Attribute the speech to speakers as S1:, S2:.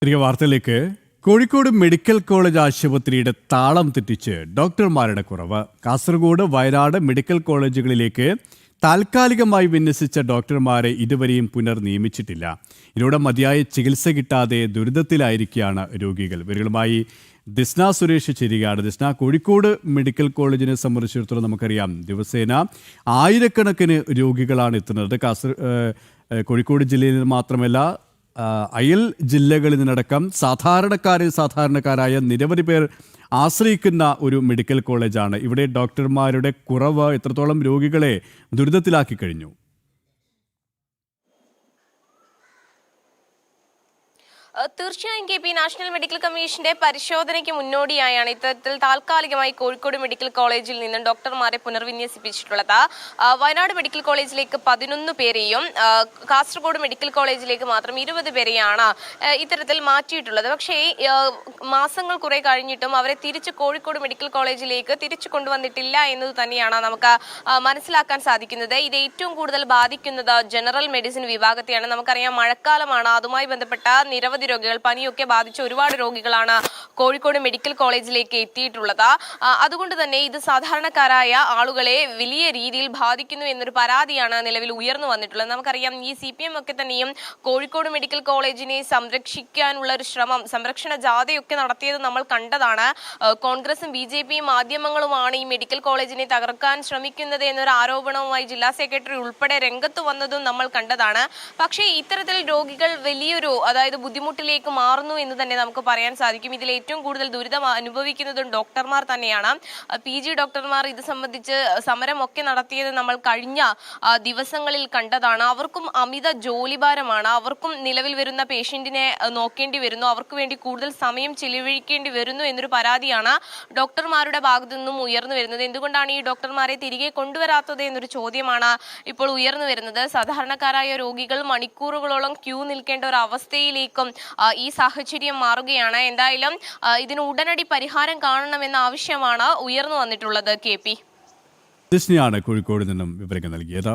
S1: തിരികെ വാർത്തയിലേക്ക്. Kozhikode medical college ആശുപത്രിയുടെ താളം തെറ്റിച്ച് ഡോക്ടർമാരുടെ കുറവ്. കാസർഗോഡ്, വയനാട് മെഡിക്കൽ കോളേജുകളിലേക്ക് താൽക്കാലികമായി വിന്യസിച്ച ഡോക്ടർമാരെ ഇതുവരെയും പുനർനിയമിച്ചിട്ടില്ല. ഇതിലൂടെ മതിയായ ചികിത്സ കിട്ടാതെ ദുരിതത്തിലായിരിക്കുകയാണ് രോഗികൾ. ഇവരുമായി ദിസ്ന സുരേഷ് ചേരുകയാണ്. ദിസ്ന, കോഴിക്കോട് മെഡിക്കൽ കോളേജിനെ സംബന്ധിച്ചിടത്തോളം നമുക്കറിയാം, ദിവസേന ആയിരക്കണക്കിന് രോഗികളാണ് എത്തുന്നത്. കോഴിക്കോട് ജില്ലയിൽ നിന്ന് മാത്രമല്ല, അയൽ ജില്ലകളിൽ നിന്നടക്കം സാധാരണക്കാരായ നിരവധി പേർ ആശ്രയിക്കുന്ന ഒരു മെഡിക്കൽ കോളേജാണ്. ഇവിടെ ഡോക്ടർമാരുടെ കുറവ് എത്രത്തോളം രോഗികളെ ദുരിതത്തിലാക്കി കഴിഞ്ഞു?
S2: തീർച്ചയായും കെ പി, നാഷണൽ മെഡിക്കൽ കമ്മീഷന്റെ പരിശോധനയ്ക്ക് മുന്നോടിയായാണ് ഇത്തരത്തിൽ താൽക്കാലികമായി കോഴിക്കോട് മെഡിക്കൽ കോളേജിൽ നിന്ന് ഡോക്ടർമാരെ പുനർവിന്യസിപ്പിച്ചിട്ടുള്ളത്. വയനാട് മെഡിക്കൽ കോളേജിലേക്ക് 11 പേരെയും കാസർഗോഡ് മെഡിക്കൽ കോളേജിലേക്ക് മാത്രം 20 പേരെയാണ് ഇത്തരത്തിൽ മാറ്റിയിട്ടുള്ളത്. പക്ഷേ മാസങ്ങൾ കുറെ കഴിഞ്ഞിട്ടും അവരെ തിരിച്ച് കോഴിക്കോട് മെഡിക്കൽ കോളേജിലേക്ക് തിരിച്ചു കൊണ്ടുവന്നിട്ടില്ല എന്നത് തന്നെയാണ് നമുക്ക് മനസ്സിലാക്കാൻ സാധിക്കുന്നത്. ഇത് ഏറ്റവും കൂടുതൽ ബാധിക്കുന്നത് ജനറൽ മെഡിസിൻ വിഭാഗത്തെയാണ്. നമുക്കറിയാം, മഴക്കാലമാണ്. അതുമായി ബന്ധപ്പെട്ട നിരവധി രോഗികൾ, പനിയൊക്കെ ബാധിച്ച ഒരുപാട് രോഗികളാണ് കോഴിക്കോട് മെഡിക്കൽ കോളേജിലേക്ക് എത്തിയിട്ടുള്ളത്. അതുകൊണ്ട് തന്നെ ഇത് സാധാരണക്കാരായ ആളുകളെ വലിയ രീതിയിൽ ബാധിക്കുന്നു എന്നൊരു പരാതിയാണ് നിലവിൽ ഉയർന്നു വന്നിട്ടുള്ളത്. നമുക്കറിയാം, ഈ CPM ഒക്കെ തന്നെയും കോഴിക്കോട് മെഡിക്കൽ കോളേജിനെ സംരക്ഷിക്കാനുള്ള ഒരു ശ്രമം, സംരക്ഷണ ജാഥയൊക്കെ നടത്തിയത് നമ്മൾ കണ്ടതാണ്. കോൺഗ്രസും BJPയും മാധ്യമങ്ങളുമാണ് ഈ മെഡിക്കൽ കോളേജിനെ തകർക്കാൻ ശ്രമിക്കുന്നത് എന്നൊരു ആരോപണവുമായി ജില്ലാ സെക്രട്ടറി ഉൾപ്പെടെ രംഗത്ത് വന്നതും നമ്മൾ കണ്ടതാണ്. പക്ഷേ ഇത്തരത്തിൽ രോഗികൾ വലിയൊരു, അതായത് ബുദ്ധിമുട്ടിലേക്ക് മാറുന്നു എന്ന് തന്നെ നമുക്ക് പറയാൻ സാധിക്കും. ഇതിൽ ഏറ്റവും കൂടുതൽ ദുരിതം അനുഭവിക്കുന്നതും ഡോക്ടർമാർ തന്നെയാണ്. PG ഡോക്ടർമാർ ഇത് സംബന്ധിച്ച് സമരമൊക്കെ നടത്തിയത് നമ്മൾ കഴിഞ്ഞ ദിവസങ്ങളിൽ കണ്ടതാണ്. അവർക്കും അമിത ജോലിഭാരമാണ്. അവർക്കും നിലവിൽ വരുന്ന പേഷ്യന്റിനെ നോക്കേണ്ടി വരുന്നു, അവർക്ക് വേണ്ടി കൂടുതൽ സമയം ചിലവഴിക്കേണ്ടി വരുന്നു എന്നൊരു പരാതിയാണ് ഡോക്ടർമാരുടെ ഭാഗത്തു നിന്നും ഉയർന്നു വരുന്നത്. എന്തുകൊണ്ടാണ് ഈ ഡോക്ടർമാരെ തിരികെ കൊണ്ടുവരാത്തത് എന്നൊരു ചോദ്യമാണ് ഇപ്പോൾ ഉയർന്നു വരുന്നത്. സാധാരണക്കാരായ രോഗികൾ മണിക്കൂറുകളോളം ക്യൂ നിൽക്കേണ്ട ഒരു അവസ്ഥയിലേക്കും ഈ സാഹചര്യം മാറുകയാണ്. എന്തായാലും ഇതിന് ഉടനടി പരിഹാരം കാണണമെന്ന ആവശ്യമാണ് ഉയർന്നു വന്നിട്ടുള്ളത്. KP,
S1: ദിസ്നയാണ് കോഴിക്കോട് നിന്നും വിവരങ്ങൾ നൽകിയത്.